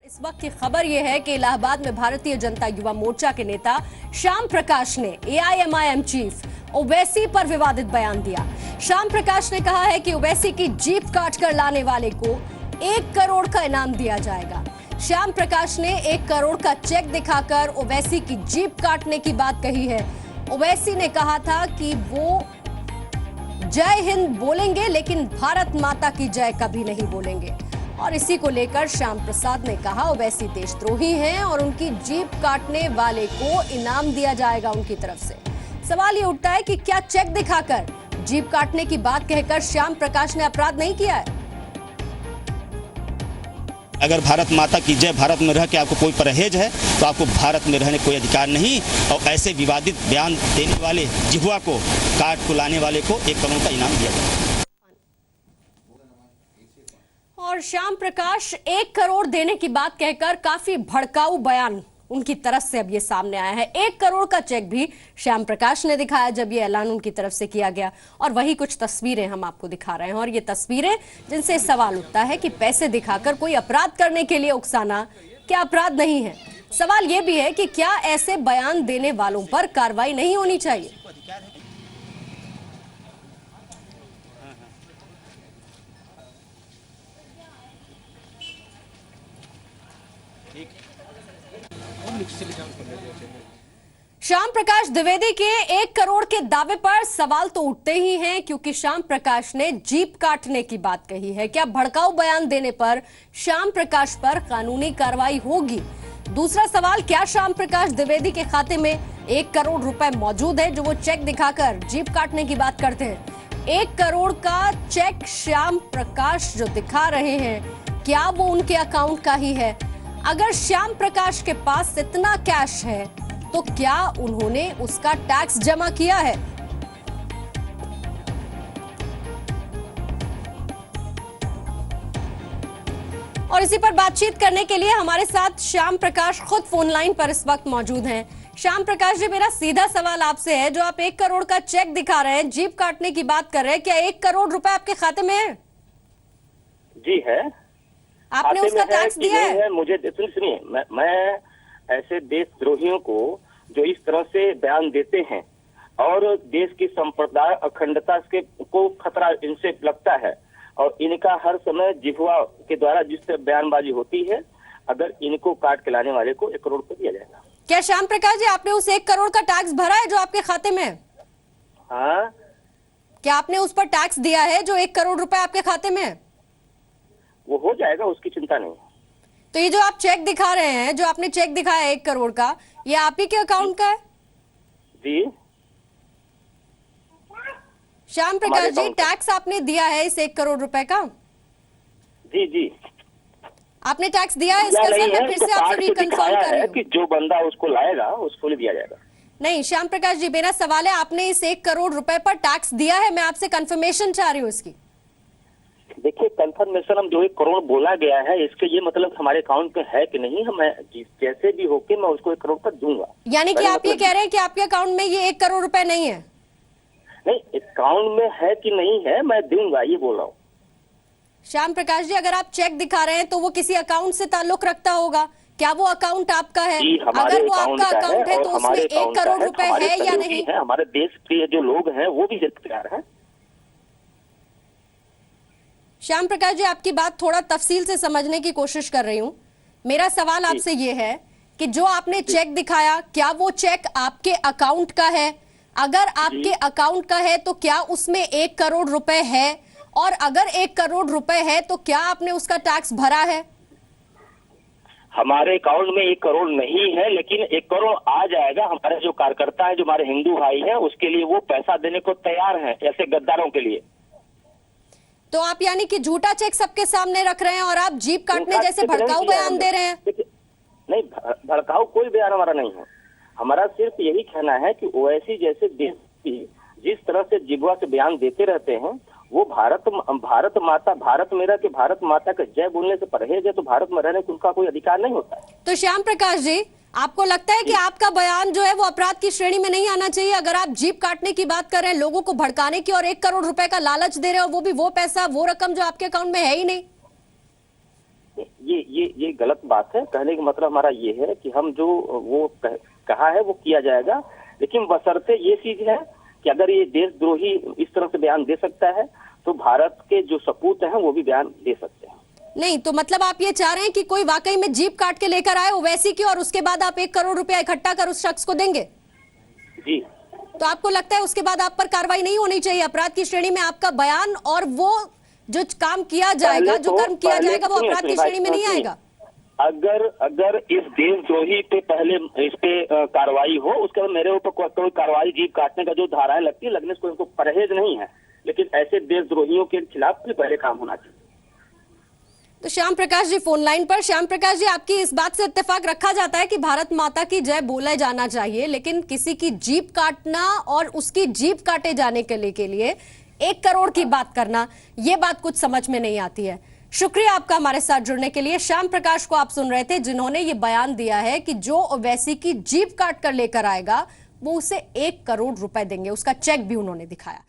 इस वक्त की खबर यह है कि इलाहाबाद में भारतीय जनता युवा मोर्चा के नेता श्याम प्रकाश ने एआईएमआईएम चीफ ओवैसी पर विवादित बयान दिया। श्याम प्रकाश ने कहा है कि ओवैसी की जीप काट कर लाने वाले को 1 करोड़ का इनाम दिया जाएगा। श्याम प्रकाश ने 1 करोड़ का चेक दिखाकर ओवैसी की जीप काटने की बात कही है। ओवैसी ने कहा था कि वो जय हिंद बोलेंगे लेकिन भारत माता की जय कभी नहीं बोलेंगे। और इसी को लेकर श्याम प्रसाद ने कहा ओवैसी देशद्रोही हैं और उनकी जीप काटने वाले को इनाम दिया जाएगा उनकी तरफ से। सवाल ये उठता है कि क्या चेक दिखाकर जीप काटने की बात कहकर श्याम प्रकाश ने अपराध नहीं किया है? अगर भारत माता की जय भारत में रह के आपको कोई परहेज है तो आपको भारत में रहने कोई अधिकार नहीं। और ऐसे विवादित बयान देने वाले जिहुआ को काट को लाने वाले को 1 करोड़ का इनाम दिया जाए। और श्याम प्रकाश 1 करोड़ देने की बात कहकर काफी भड़काऊ बयान उनकी तरफ से अब ये सामने आया है। 1 करोड़ का चेक भी श्याम प्रकाश ने दिखाया जब ये ऐलान उनकी तरफ से किया गया। और वही कुछ तस्वीरें हम आपको दिखा रहे हैं और ये तस्वीरें जिनसे सवाल उठता है कि पैसे दिखाकर कोई अपराध करने के लिए उकसाना क्या अपराध नहीं है। सवाल ये भी है कि क्या ऐसे बयान देने वालों पर कार्रवाई नहीं होनी चाहिए। श्याम प्रकाश द्विवेदी के 1 करोड़ के दावे पर सवाल तो उठते ही हैं क्योंकि श्याम प्रकाश ने जीप काटने की बात कही है। क्या भड़काऊ बयान देने पर श्याम प्रकाश पर कानूनी कार्रवाई होगी? दूसरा सवाल, क्या श्याम प्रकाश द्विवेदी के खाते में 1 करोड़ रुपए मौजूद है जो वो चेक दिखाकर जीप काटने की बात करते हैं? 1 करोड़ का चेक श्याम प्रकाश जो दिखा रहे हैं, क्या वो उनके अकाउंट का ही है? अगर श्याम प्रकाश के पास इतना कैश है तो क्या उन्होंने उसका टैक्स जमा किया है? और इसी पर बातचीत करने के लिए हमारे साथ श्याम प्रकाश खुद फोन लाइन पर इस वक्त मौजूद हैं। श्याम प्रकाश जी, मेरा सीधा सवाल आपसे है, जो आप 1 करोड़ का चेक दिखा रहे हैं, जीप काटने की बात कर रहे हैं, क्या 1 करोड़ रुपए आपके खाते में है? जी है। आपने उसका टैक्स दिया है? मुझे सुनिए, मैं ऐसे देशद्रोहियों को जो इस तरह से बयान देते हैं और देश की संप्रभुता अखंडता के को खतरा इनसे लगता है और इनका हर समय जिहुआ के द्वारा जिससे बयानबाजी होती है, अगर इनको काट के लाने वाले को 1 करोड़ रुपए दिया जाएगा। क्या श्याम प्रकाश जी आपने उस 1 करोड़ का टैक्स भरा है जो आपके खाते में है? हाँ। क्या आपने उस पर टैक्स दिया है जो 1 करोड़ रुपए आपके खाते में है? वो हो जाएगा, उसकी चिंता नहीं। तो ये जो आप चेक दिखा रहे हैं, जो आपने चेक दिखाया 1 करोड़ का, ये आप ही के अकाउंट का है? जी। श्याम प्रकाश जी, टैक्स आपने दिया है इस 1 करोड़ रुपए का? जी जी। आपने टैक्स दिया है इसका? सर मैं फिर से आपसे रिकन्फर्म कर रही हूं कि जो बंदा उसको लाएगा उसको दिया जाएगा। नहीं श्याम प्रकाश जी, मेरा सवाल है, आपने इस 1 करोड़ रुपए पर टैक्स दिया है? मैं आपसे कंफर्मेशन चाह रही हूँ इसकी। देखिए, कंफर्मेशन हम जो 1 करोड़ बोला गया है, इसके ये मतलब हमारे अकाउंट में है कि नहीं, मैं जैसे भी होके मैं उसको 1 करोड़ तक दूंगा। यानी कि आप ये कह रहे हैं कि आपके अकाउंट में ये 1 करोड़ रुपए नहीं है? नहीं, अकाउंट में है कि नहीं है मैं दूंगा, ये बोल रहा हूँ। श्याम प्रकाश जी, अगर आप चेक दिखा रहे हैं तो वो किसी अकाउंट से ताल्लुक रखता होगा, क्या वो अकाउंट आपका है? अगर वो आपका अकाउंट है तो उसमें 1 करोड़ रुपए है या नहीं? हमारे देश के जो लोग हैं वो भी तैयार है। श्याम प्रकाश जी, आपकी बात थोड़ा तफसील से समझने की कोशिश कर रही हूं। मेरा सवाल आपसे ये है कि जो आपने चेक दिखाया, क्या वो चेक आपके अकाउंट का है? अगर आपके अकाउंट का है तो क्या उसमें 1 करोड़ रुपए है? और अगर 1 करोड़ रुपए है तो क्या आपने उसका टैक्स भरा है? हमारे अकाउंट में 1 करोड़ नहीं है, लेकिन 1 करोड़ आ जाएगा। हमारे जो कार्यकर्ता है, जो हमारे हिंदू भाई हैं, उसके लिए वो पैसा देने को तैयार हैं, ऐसे गद्दारों के लिए। तो आप यानी कि झूठा चेक सबके सामने रख रहे हैं और आप जीप काटने जैसे भड़काऊ बयान दे रहे हैं? नहीं, भड़काऊ कोई बयान हमारा नहीं है। हमारा सिर्फ यही कहना है कि ओवैसी जैसे देश की जिस तरह से जिहुआ से बयान देते रहते हैं, वो भारत माता, भारत मेरा के भारत माता का जय बोलने से परहेज है, तो भारत में रहने का उनका कोई अधिकार नहीं होता है। तो श्याम प्रकाश जी, आपको लगता है कि आपका बयान जो है वो अपराध की श्रेणी में नहीं आना चाहिए? अगर आप जीप काटने की बात कर रहे हैं, लोगों को भड़काने की, और 1 करोड़ रुपए का लालच दे रहे हो, वो भी वो पैसा, वो रकम जो आपके अकाउंट में है ही नहीं। ये गलत बात है। कहने का मतलब हमारा ये है कि हम जो वो कहा है वो किया जाएगा, लेकिन बशर्ते ये चीज है कि अगर ये देशद्रोही इस तरह से बयान दे सकता है तो भारत के जो सपूत हैं वो भी बयान दे सकते हैं। नहीं तो मतलब आप ये चाह रहे हैं कि कोई वाकई में जीप काट के लेकर आए ओवैसी की और उसके बाद आप 1 करोड़ रुपया इकट्ठा कर उस शख्स को देंगे? जी। तो आपको लगता है उसके बाद आप पर कार्रवाई नहीं होनी चाहिए? अपराध की श्रेणी में आपका बयान और वो जो काम किया जाएगा, जो कर्म किया जाएगा, वो अपराध की श्रेणी में नहीं आएगा? अगर इस देशद्रोही पे पहले इस पे कार्रवाई हो, उसके बाद मेरे ऊपर कोई कार्रवाई जीप काटने का जो धाराएं लगती है लगने से कोई परहेज नहीं है, लेकिन ऐसे देशद्रोहियों के खिलाफ भी पहले काम होना चाहिए। तो श्याम प्रकाश जी फोन लाइन पर। श्याम प्रकाश जी, आपकी इस बात से इत्तेफाक रखा जाता है कि भारत माता की जय बोला जाना चाहिए, लेकिन किसी की जीप काटना और उसकी जीप काटे जाने के लिए 1 करोड़ की बात करना, ये बात कुछ समझ में नहीं आती है। शुक्रिया आपका हमारे साथ जुड़ने के लिए। श्याम प्रकाश को आप सुन रहे थे, जिन्होंने ये बयान दिया है कि जो ओवैसी की जीप काट कर लेकर आएगा वो उसे 1 करोड़ रुपए देंगे। उसका चेक भी उन्होंने दिखाया।